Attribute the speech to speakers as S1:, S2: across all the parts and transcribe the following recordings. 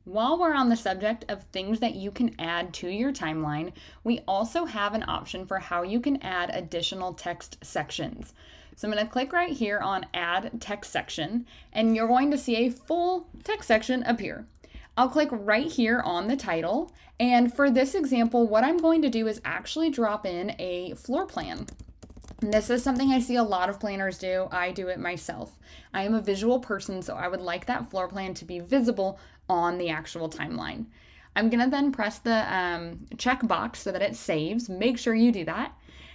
S1: While we're on the subject of things that you can add to your timeline, we also have an option for how you can add additional text sections. So I'm going to click right here on Add Text Section, and you're going to see a full text section appear. I'll click right here on the title, and for this example, what I'm going to do is actually drop in a floor plan. And this is something I see a lot of planners do. I do it myself. I am a visual person, so I would like that floor plan to be visible on the actual timeline. I'm going to then press the check box so that it saves. Make sure you do that.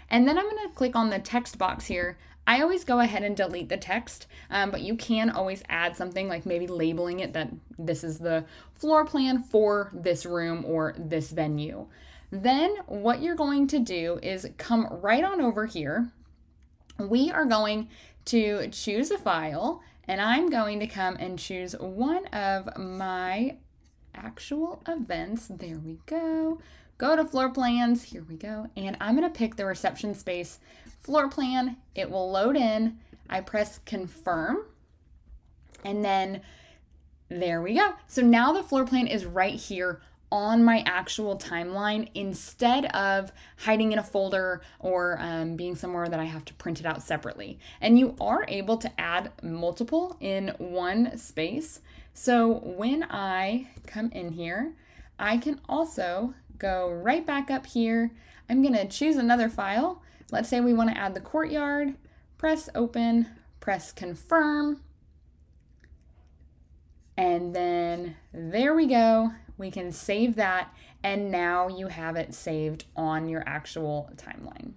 S1: And then I'm going to click on the text box here. I always go ahead and delete the text, but you can always add something like maybe labeling it that this is the floor plan for this room or this venue. Then what you're going to do is come right on over here. We are going to choose a file, and I'm going to come and choose one of my actual events. There we go. Go to floor plans. Here we go. And I'm going to pick the reception space floor plan. It will load in. I press confirm, and then there we go. So now the floor plan is right here on my actual timeline instead of hiding in a folder or being somewhere that I have to print it out separately. And you are able to add multiple in one space. So when I come in here, I can also go right back up here. I'm going to choose another file. Let's say we want to add the courtyard. Press open, press confirm. And then there we go. We can save that, and now you have it saved on your actual timeline.